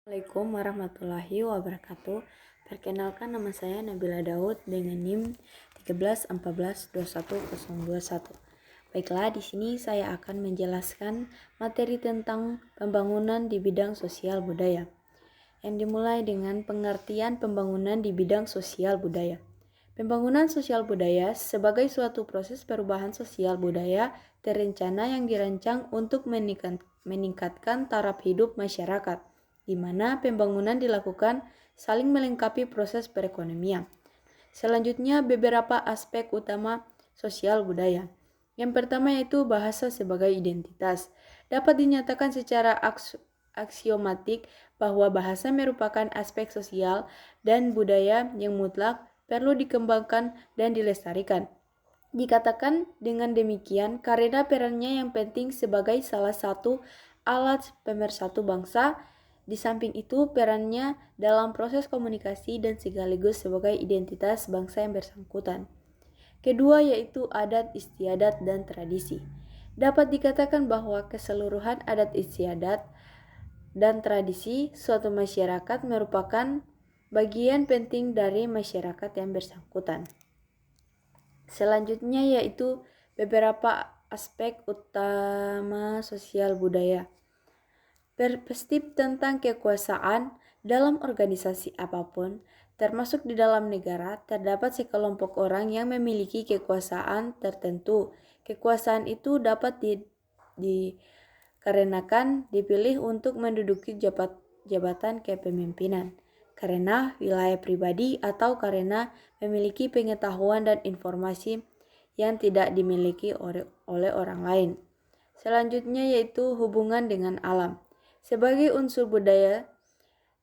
Assalamualaikum warahmatullahi wabarakatuh. Perkenalkan, nama saya Nabila Daud dengan NIM 13142121. Baiklah, di sini saya akan menjelaskan materi tentang pembangunan di bidang sosial budaya. Yang dimulai dengan pengertian pembangunan di bidang sosial budaya. Pembangunan sosial budaya sebagai suatu proses perubahan sosial budaya terencana yang dirancang untuk meningkatkan taraf hidup masyarakat, di mana pembangunan dilakukan saling melengkapi proses perekonomian. Selanjutnya, beberapa aspek utama sosial budaya. Yang pertama yaitu bahasa sebagai identitas. Dapat dinyatakan secara aksiomatik bahwa bahasa merupakan aspek sosial dan budaya yang mutlak perlu dikembangkan dan dilestarikan. Dikatakan dengan demikian karena perannya yang penting sebagai salah satu alat pemersatu bangsa. Di samping itu, perannya dalam proses komunikasi dan sekaligus sebagai identitas bangsa yang bersangkutan. Kedua yaitu adat istiadat dan tradisi. Dapat dikatakan bahwa keseluruhan adat istiadat dan tradisi suatu masyarakat merupakan bagian penting dari masyarakat yang bersangkutan. Selanjutnya yaitu beberapa aspek utama sosial budaya. Perspektif tentang kekuasaan dalam organisasi apapun, termasuk di dalam negara, terdapat sekelompok orang yang memiliki kekuasaan tertentu. Kekuasaan itu dapat dikarenakan dipilih untuk menduduki jabatan kepemimpinan, karena wilayah pribadi atau karena memiliki pengetahuan dan informasi yang tidak dimiliki oleh orang lain. Selanjutnya yaitu hubungan dengan alam. Sebagai unsur budaya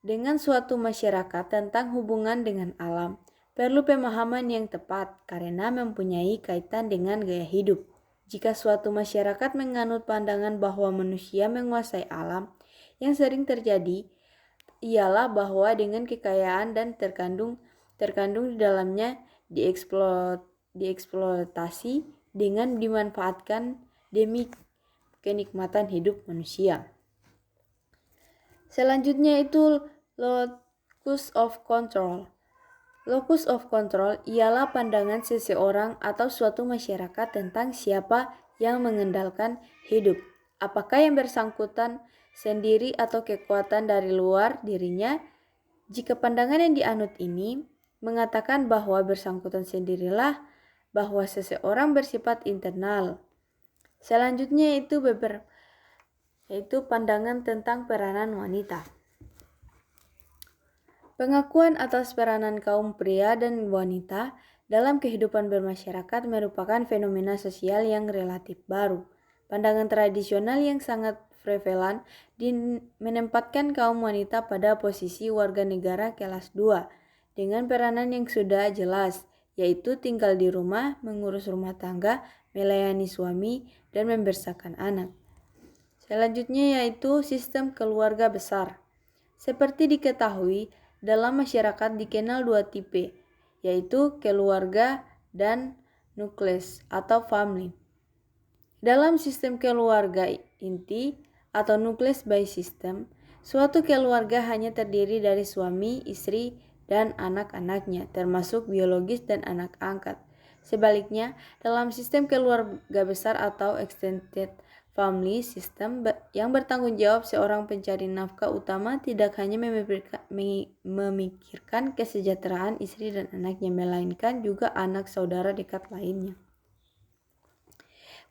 dengan suatu masyarakat tentang hubungan dengan alam, perlu pemahaman yang tepat karena mempunyai kaitan dengan gaya hidup. Jika suatu masyarakat menganut pandangan bahwa manusia menguasai alam, yang sering terjadi ialah bahwa dengan kekayaan dan terkandung di dalamnya dieksploitasi dengan dimanfaatkan demi kenikmatan hidup manusia. Selanjutnya itu locus of control. Locus of control ialah pandangan seseorang atau suatu masyarakat tentang siapa yang mengendalikan hidup. Apakah yang bersangkutan sendiri atau kekuatan dari luar dirinya? Jika pandangan yang dianut ini mengatakan bahwa bersangkutan sendirilah, bahwa seseorang bersifat internal. Selanjutnya yaitu pandangan tentang peranan wanita. Pengakuan atas peranan kaum pria dan wanita dalam kehidupan bermasyarakat merupakan fenomena sosial yang relatif baru. Pandangan tradisional yang sangat prevalan menempatkan kaum wanita pada posisi warga negara kelas 2 dengan peranan yang sudah jelas, yaitu tinggal di rumah, mengurus rumah tangga, melayani suami, dan membesarkan anak. Selanjutnya yaitu sistem keluarga besar. Seperti diketahui, dalam masyarakat dikenal dua tipe, yaitu keluarga dan nukleus atau family. Dalam sistem keluarga inti atau nucleus based system, suatu keluarga hanya terdiri dari suami, istri, dan anak-anaknya, termasuk biologis dan anak angkat. Sebaliknya, dalam sistem keluarga besar atau extended family system yang bertanggung jawab seorang pencari nafkah utama tidak hanya memikirkan kesejahteraan istri dan anaknya, melainkan juga anak saudara dekat lainnya.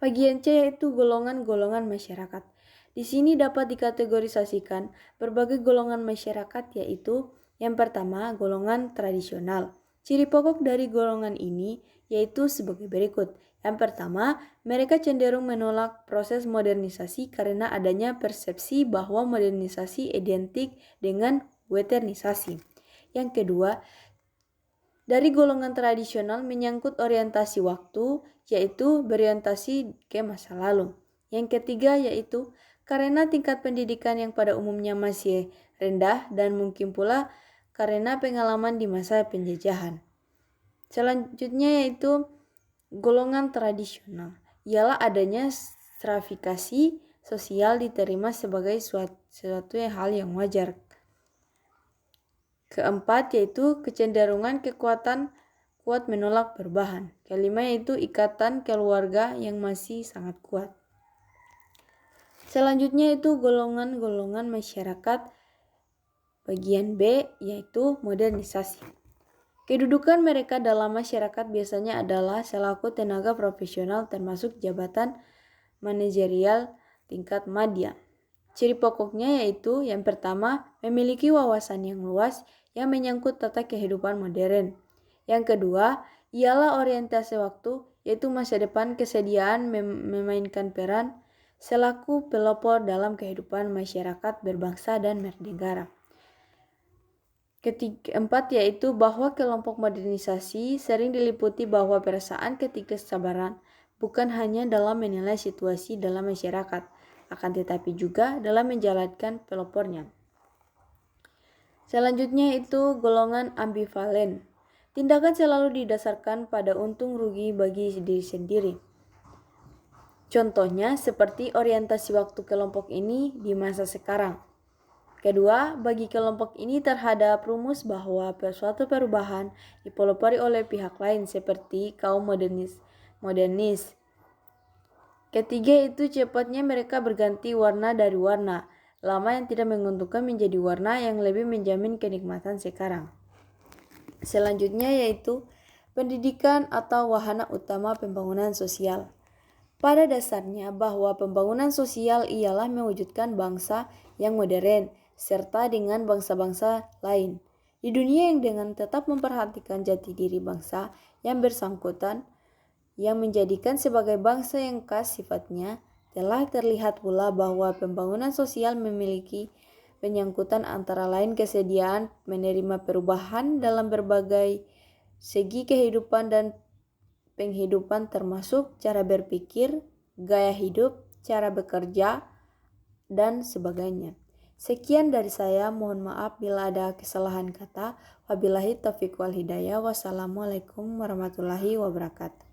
Bagian C yaitu golongan-golongan masyarakat. Di sini dapat dikategorisasikan berbagai golongan masyarakat, yaitu yang pertama, golongan tradisional. Ciri pokok dari golongan ini yaitu sebagai berikut. Yang pertama, mereka cenderung menolak proses modernisasi karena adanya persepsi bahwa modernisasi identik dengan westernisasi. Yang kedua, dari golongan tradisional menyangkut orientasi waktu, yaitu berorientasi ke masa lalu. Yang ketiga yaitu karena tingkat pendidikan yang pada umumnya masih rendah dan mungkin pula karena pengalaman di masa penjajahan. Selanjutnya yaitu golongan tradisional, ialah adanya stratifikasi sosial diterima sebagai suatu hal yang wajar. Keempat yaitu kecenderungan kekuatan kuat menolak perubahan. Kelima yaitu ikatan keluarga yang masih sangat kuat. Selanjutnya itu golongan-golongan masyarakat bagian B yaitu modernisasi. Kedudukan mereka dalam masyarakat biasanya adalah selaku tenaga profesional termasuk jabatan manajerial tingkat madya. Ciri pokoknya yaitu yang pertama, memiliki wawasan yang luas yang menyangkut tata kehidupan modern. Yang kedua, ialah orientasi waktu, yaitu masa depan kesediaan memainkan peran selaku pelopor dalam kehidupan masyarakat berbangsa dan bernegara. Keempat yaitu bahwa kelompok modernisasi sering diliputi bahwa perasaan ketidaksabaran bukan hanya dalam menilai situasi dalam masyarakat, akan tetapi juga dalam menjalankan pelopornya. Selanjutnya itu golongan ambivalen. Tindakan selalu didasarkan pada untung rugi bagi diri sendiri. Contohnya seperti orientasi waktu kelompok ini di masa sekarang. Kedua, bagi kelompok ini terhadap rumus bahwa suatu perubahan dipelopori oleh pihak lain seperti kaum modernis. Ketiga itu cepatnya mereka berganti warna dari warna lama yang tidak menguntungkan menjadi warna yang lebih menjamin kenikmatan sekarang. Selanjutnya yaitu pendidikan atau wahana utama pembangunan sosial. Pada dasarnya bahwa pembangunan sosial ialah mewujudkan bangsa yang modern serta dengan bangsa-bangsa lain di dunia yang dengan tetap memperhatikan jati diri bangsa yang bersangkutan yang menjadikan sebagai bangsa yang khas sifatnya. Telah terlihat pula bahwa pembangunan sosial memiliki penyangkutan antara lain kesediaan menerima perubahan dalam berbagai segi kehidupan dan penghidupan termasuk cara berpikir, gaya hidup, cara bekerja, dan sebagainya. Sekian dari saya, mohon maaf bila ada kesalahan kata. Wabillahi taufiq wal hidayah. Wassalamualaikum warahmatullahi wabarakatuh.